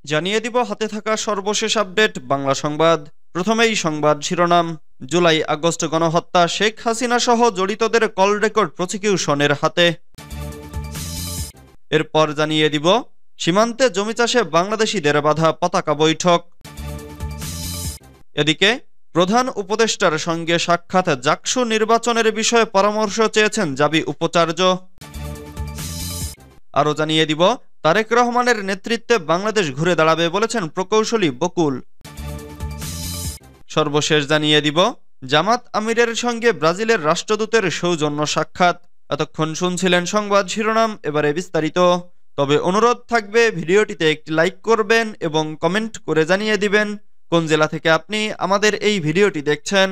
জানিয়ে দিব হাতে থাকা সর্বশেষ আপডেট বাংলা সংবাদ। প্রথমেই সংবাদ শিরোনাম। জুলাই আগস্ট গণহত্যা, শেখ হাসিনা সহ জড়িতদের কল রেকর্ড প্রসিকিউশনের হাতে। এরপর জানিয়ে দিব সীমান্তে জমি চাষে বাংলাদেশিদের বাধা, পতাকা বৈঠক। এদিকে প্রধান উপদেষ্টার সঙ্গে সাক্ষাৎ, জাকসু নির্বাচনের বিষয়ে পরামর্শ চেয়েছেন জাবি উপাচার্য। আরও জানিয়ে দিব তারেক রহমানের নেতৃত্বে বাংলাদেশ ঘুরে দাঁড়াবে বলেছেন প্রকৌশলী বকুল। সর্বশেষ জানিয়ে দিব জামাত আমিরের সঙ্গে ব্রাজিলের রাষ্ট্রদূতের সৌজন্য সাক্ষাৎ। এতক্ষণ শুনছিলেন সংবাদ শিরোনাম, এবারে বিস্তারিত। তবে অনুরোধ থাকবে ভিডিওটিতে একটি লাইক করবেন এবং কমেন্ট করে জানিয়ে দিবেন কোন জেলা থেকে আপনি আমাদের এই ভিডিওটি দেখছেন।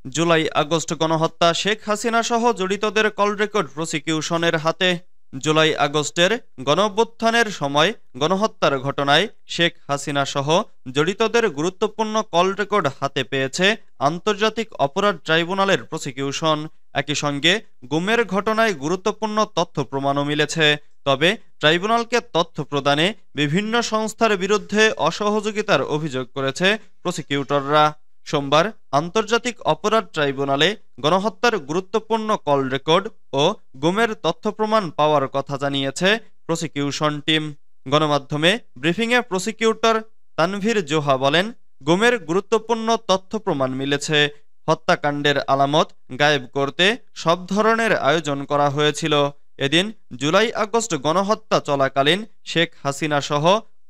জুলাই আগস্ট গণহত্যা, শেখ হাসিনা সহ জড়িতদের কল রেকর্ড প্রসিকিউশনের হাতে। জুলাই আগস্টের গণঅভ্যুত্থানের সময় গণহত্যার ঘটনায় শেখ হাসিনা সহ জড়িতদের গুরুত্বপূর্ণ কল রেকর্ড হাতে পেয়েছে আন্তর্জাতিক অপরাধ ট্রাইব্যুনালের প্রসিকিউশন। একই সঙ্গে গুমের ঘটনায় গুরুত্বপূর্ণ তথ্য প্রমাণও মিলেছে। তবে ট্রাইব্যুনালকে তথ্য প্রদানে বিভিন্ন সংস্থার বিরুদ্ধে অসহযোগিতার অভিযোগ করেছে প্রসিকিউটররা। সোমবার আন্তর্জাতিক অপরাধ ট্রাইব্যুনালে গণহত্যার গুরুত্বপূর্ণ কল রেকর্ড ও গুমের তথ্য প্রমাণ পাওয়ার কথা জানিয়েছে প্রসিকিউশন টিম। গণমাধ্যমে ব্রিফিংয়ে প্রসিকিউটর তানভীর জোহা বলেন, গুমের গুরুত্বপূর্ণ তথ্য প্রমাণ মিলেছে। হত্যাকাণ্ডের আলামত গায়েব করতে সব ধরনের আয়োজন করা হয়েছিল। এদিন জুলাই আগস্ট গণহত্যা চলাকালীন শেখ হাসিনা সহ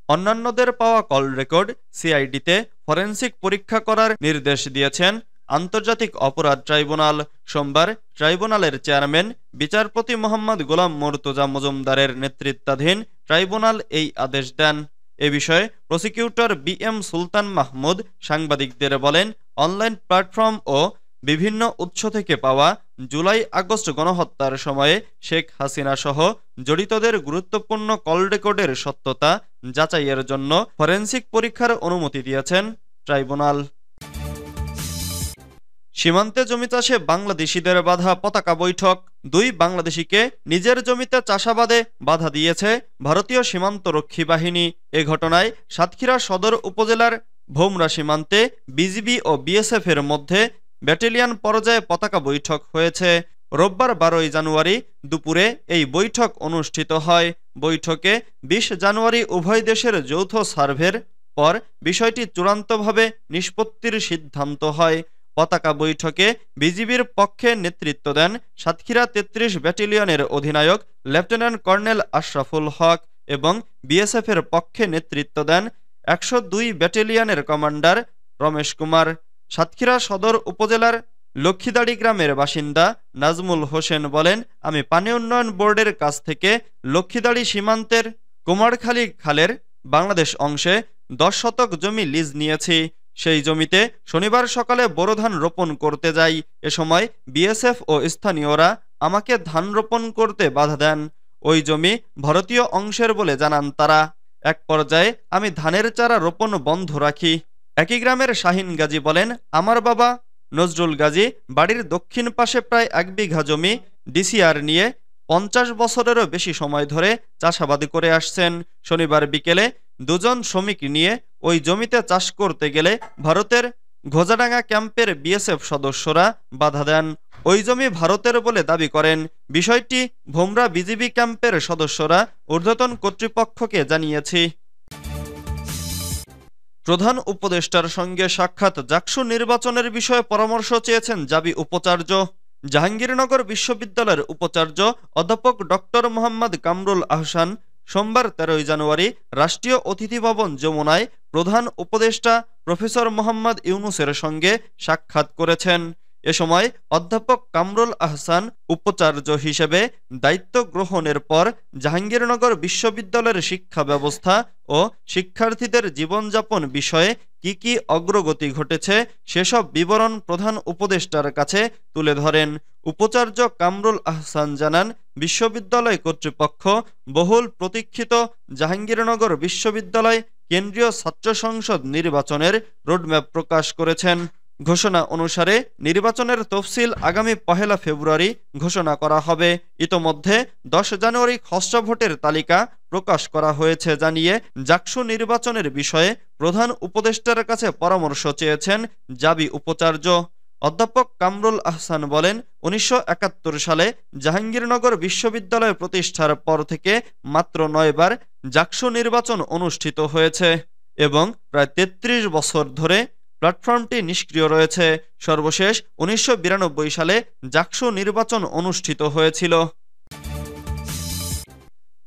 অন্যান্যদের পাওয়া কল রেকর্ড সিআইডিতে ফরেনসিক পরীক্ষা করার নির্দেশ দিয়েছেন আন্তর্জাতিক অপরাধ ট্রাইব্যুনাল। সোমবার ট্রাইব্যুনালের চেয়ারম্যান বিচারপতি মোহাম্মদ গোলাম মুর্তজা মজুমদারের নেতৃত্বাধীন ট্রাইব্যুনাল এই আদেশ দেন। এ বিষয়ে প্রসিকিউটর বি এম সুলতান মাহমুদ সাংবাদিকদের বলেন, অনলাইন প্ল্যাটফর্ম ও বিভিন্ন উৎস থেকে পাওয়া জুলাই আগস্ট গণহত্যার সময়ে শেখ হাসিনা সহ জড়িতদের গুরুত্বপূর্ণ কল রেকর্ডের সত্যতা যাচাইয়ের জন্য ফরেনসিক পরীক্ষার অনুমতি দিয়েছেন ট্রাইব্যুনাল। সীমান্তে জমি চাষে বাংলাদেশিদের বাধা, পতাকা বৈঠক। দুই বাংলাদেশিকে নিজের জমিতে চাষাবাদে বাধা দিয়েছে ভারতীয় সীমান্তরক্ষী বাহিনী। এ ঘটনায় সাতক্ষীরা সদর উপজেলার ভোমরা সীমান্তে বিজিবি ও বিএসএফ এর মধ্যে ব্যাটালিয়ন পর্যায়ে পতাকা বৈঠক হয়েছে। রোববার 12 জানুয়ারি দুপুরে এই বৈঠক অনুষ্ঠিত হয়। বৈঠকে 20 জানুয়ারি উভয় দেশের যৌথ সার্ভের পর বিষয়টি চূড়ান্তভাবে নিষ্পত্তির সিদ্ধান্ত হয়। পতাকা বৈঠকে বিজিবির পক্ষে নেতৃত্ব দেন সাতক্ষীরা 33 ব্যাটালিয়নের অধিনায়ক লেফটেন্যান্ট কর্নেল আশরাফুল হক এবং বিএসএফ এর পক্ষে নেতৃত্ব দেন 102 ব্যাটালিয়নের কমান্ডার রমেশ কুমার। সাতক্ষীরা সদর উপজেলার লক্ষ্মীদাড়ি গ্রামের বাসিন্দা নাজমুল হোসেন বলেন, আমি পানি উন্নয়ন বোর্ডের কাছ থেকে লক্ষ্মীদাড়ি সীমান্তের কুমারখালী খালের বাংলাদেশ অংশে 10 শতক জমি লিজ নিয়েছি। সেই জমিতে শনিবার সকালে বোরো ধান রোপণ করতে যাই। এ সময় বিএসএফ ও স্থানীয়রা আমাকে ধান রোপণ করতে বাধা দেন। ওই জমি ভারতীয় অংশের বলে জানান তারা। এক পর্যায়ে আমি ধানের চারা রোপণ বন্ধ রাখি। একই গ্রামের শাহিন গাজী বলেন, আমার বাবা নজরুল গাজী বাড়ির দক্ষিণ পাশে প্রায় 1 বিঘা জমি ডিসিআর নিয়ে 50 বছরেরও বেশি সময় ধরে চাষাবাদি করে আসছেন। শনিবার বিকেলে দুজন শ্রমিক নিয়ে ওই জমিতে চাষ করতে গেলে ভারতের ঘোজাডাঙ্গা ক্যাম্পের বিএসএফ সদস্যরা বাধা দেন। ওই জমি ভারতের বলে দাবি করেন। বিষয়টি ভোমরা বিজিবি ক্যাম্পের সদস্যরা ঊর্ধ্বতন কর্তৃপক্ষকে জানিয়েছি। প্রধান উপদেষ্টার সঙ্গে সাক্ষাৎ, জাকসু নির্বাচনের বিষয়ে পরামর্শ চেয়েছেন জাবি উপাচার্য। জাহাঙ্গীরনগর বিশ্ববিদ্যালয়ের উপাচার্য অধ্যাপক ডক্টর মোহাম্মদ কামরুল আহসান সোমবার 13 জানুয়ারি রাষ্ট্রীয় অতিথি ভবন যমুনায় প্রধান উপদেষ্টা প্রফেসর মোহাম্মদ ইউনুসের সঙ্গে সাক্ষাৎ করেছেন। এ সময় অধ্যাপক কামরুল আহসান উপাচার্য হিসেবে দায়িত্ব গ্রহণের পর জাহাঙ্গীরনগর বিশ্ববিদ্যালয়ের শিক্ষা ব্যবস্থা ও শিক্ষার্থীদের জীবনযাপন বিষয়ে কি অগ্রগতি ঘটেছে সেসব বিবরণ প্রধান উপদেষ্টার কাছে তুলে ধরেন। উপাচার্য কামরুল আহসান জানান, বিশ্ববিদ্যালয় কর্তৃপক্ষ বহুল প্রতীক্ষিত জাহাঙ্গীরনগর বিশ্ববিদ্যালয় কেন্দ্রীয় ছাত্র সংসদ নির্বাচনের রোডম্যাপ প্রকাশ করেছেন। ঘোষণা অনুসারে নির্বাচনের তফসিল আগামী ১ ফেব্রুয়ারি ঘোষণা করা হবে। ইতোমধ্যে ১০ জানুয়ারি খসড়া ভোটের তালিকা প্রকাশ করা হয়েছে জানিয়ে জাকসু নির্বাচনের বিষয়ে প্রধান উপদেষ্টার কাছে পরামর্শ চেয়েছেন জাবি উপাচার্য অধ্যাপক কামরুল আহসান বলেন, ১৯৭১ সালে জাহাঙ্গীরনগর বিশ্ববিদ্যালয় প্রতিষ্ঠার পর থেকে মাত্র ৯ বার জাকসু নির্বাচন অনুষ্ঠিত হয়েছে এবং প্রায় ৩৩ বছর ধরে প্ল্যাটফর্মটি নিষ্ক্রিয় রয়েছে। সর্বশেষ ১৯৯২ সালে জাকসু নির্বাচন অনুষ্ঠিত হয়েছিল।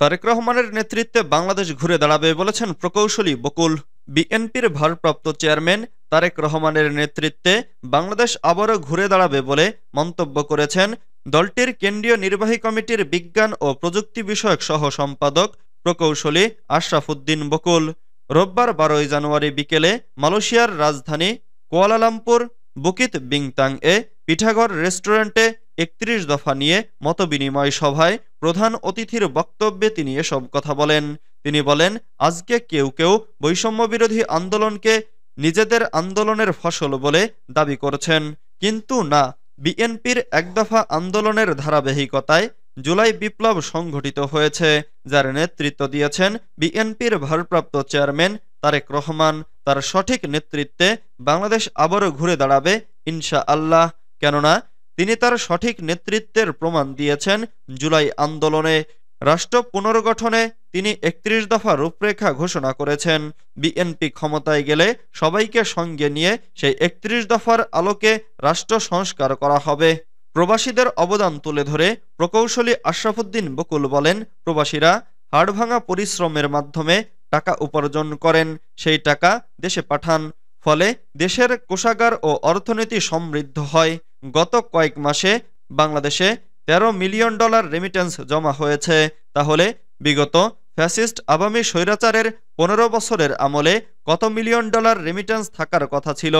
তারেক রহমানের নেতৃত্বে বাংলাদেশ ঘুরে দাঁড়াবে বলেছেন প্রকৌশলী বকুল। বিএনপির ভারপ্রাপ্ত চেয়ারম্যান তারেক রহমানের নেতৃত্বে বাংলাদেশ আবারও ঘুরে দাঁড়াবে বলে মন্তব্য করেছেন দলটির কেন্দ্রীয় নির্বাহী কমিটির বিজ্ঞান ও প্রযুক্তি বিষয়ক সহ সম্পাদক প্রকৌশলী আশরাফ উদ্দিন বকুল। রোববার ১২ জানুয়ারি বিকেলে মালয়েশিয়ার রাজধানী কুয়ালালামপুর বুকিত বিংতাং এ পিঠাঘর রেস্টুরেন্টে ৩১ দফা নিয়ে মতবিনিময় সভায় প্রধান অতিথির বক্তব্যে তিনি এসব কথা বলেন। তিনি বলেন, আজকে কেউ কেউ বৈষম্যবিরোধী আন্দোলনকে নিজেদের আন্দোলনের ফসল বলে দাবি করছেন, কিন্তু না, বিএনপির এক দফা আন্দোলনের ধারাবাহিকতায় জুলাই বিপ্লব সংঘটিত হয়েছে, যার নেতৃত্ব দিয়েছেন বিএনপির ভারপ্রাপ্ত চেয়ারম্যান তারেক রহমান। তার সঠিক নেতৃত্বে বাংলাদেশ আবারও ঘুরে দাঁড়াবে ইনশাআল্লাহ, কেননা তিনি তার সঠিক নেতৃত্বের প্রমাণ দিয়েছেন জুলাই আন্দোলনে। রাষ্ট্র পুনর্গঠনে তিনি ৩১ দফা রূপরেখা ঘোষণা করেছেন। বিএনপি ক্ষমতায় গেলে সবাইকে সঙ্গে নিয়ে সেই ৩১ দফার আলোকে রাষ্ট্র সংস্কার করা হবে। প্রবাসীদের অবদান তুলে ধরে প্রকৌশলী আশরাফ উদ্দিন বকুল বলেন, প্রবাসীরা হাড়ভাঙা পরিশ্রমের মাধ্যমে টাকা উপার্জন করেন, সেই টাকা দেশে পাঠান, ফলে দেশের কোষাগার ও অর্থনীতি সমৃদ্ধ হয়। গত কয়েক মাসে বাংলাদেশে $13 মিলিয়ন রেমিটেন্স জমা হয়েছে। তাহলে বিগত ফ্যাসিস্ট আওয়ামী স্বৈরাচারের ১৫ বছরের আমলে কত মিলিয়ন ডলার রেমিটেন্স থাকার কথা ছিল?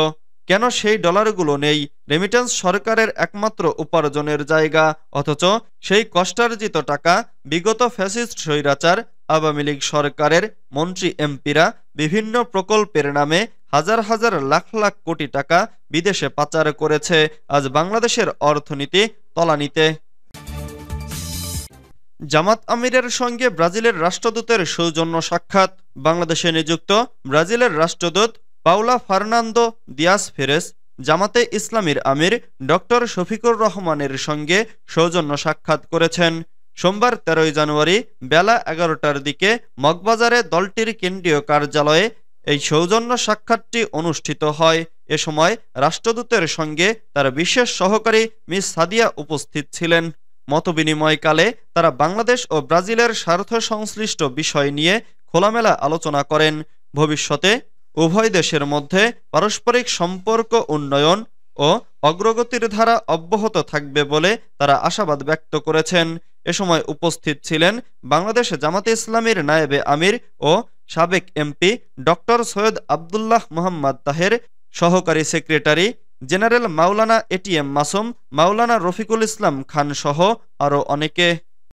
কেন সেই ডলারগুলো নেই? রেমিটেন্স সরকারের একমাত্র উপার্জনের জায়গা, অথচ সেই কষ্টার্জিত টাকা বিগত ফ্যাসিস্ট স্বৈরাচার আওয়ামী লীগ সরকারের মন্ত্রী এমপিরা বিভিন্ন প্রকল্পের নামে হাজার হাজার লাখ লাখ কোটি টাকা বিদেশে পাচার করেছে। আজ বাংলাদেশের অর্থনীতি তলানিতে। জামাত আমিরের সঙ্গে ব্রাজিলের রাষ্ট্রদূতের সৌজন্য সাক্ষাৎ। বাংলাদেশে নিযুক্ত ব্রাজিলের রাষ্ট্রদূত পাউলা ফার্নান্দো দিয়াস ফেরেস জামাতে ইসলামীর আমির ডক্টর শফিকুর রহমানের সঙ্গে সৌজন্য সাক্ষাৎ করেছেন। সোমবার ১৩ জানুয়ারি বেলা ১১টার দিকে মগবাজারে দলটির কেন্দ্রীয় কার্যালয়ে এই সৌজন্য সাক্ষাৎটি অনুষ্ঠিত হয়। এ সময় রাষ্ট্রদূতের সঙ্গে তার বিশেষ সহকারী মিস সাদিয়া উপস্থিত ছিলেন। মতবিনিময়কালে তারা বাংলাদেশ ও ব্রাজিলের স্বার্থ সংশ্লিষ্ট বিষয় নিয়ে খোলামেলা আলোচনা করেন। ভবিষ্যতে উভয় দেশের মধ্যে পারস্পরিক সম্পর্ক উন্নয়ন ও অগ্রগতির ধারা অব্যাহত থাকবে বলে তারা আশাবাদ ব্যক্ত করেছেন। এ সময় উপস্থিত ছিলেন বাংলাদেশ জামাতে ইসলামীর নায়েবে আমির ও সাবেক এমপি ডক্টর সৈয়দ আবদুল্লাহ মোহাম্মদ তাহের, সহকারী সেক্রেটারি জেনারেল মাওলানা এটিএম মাসুম, মাওলানা রফিকুল ইসলাম খান সহ আরও অনেকে।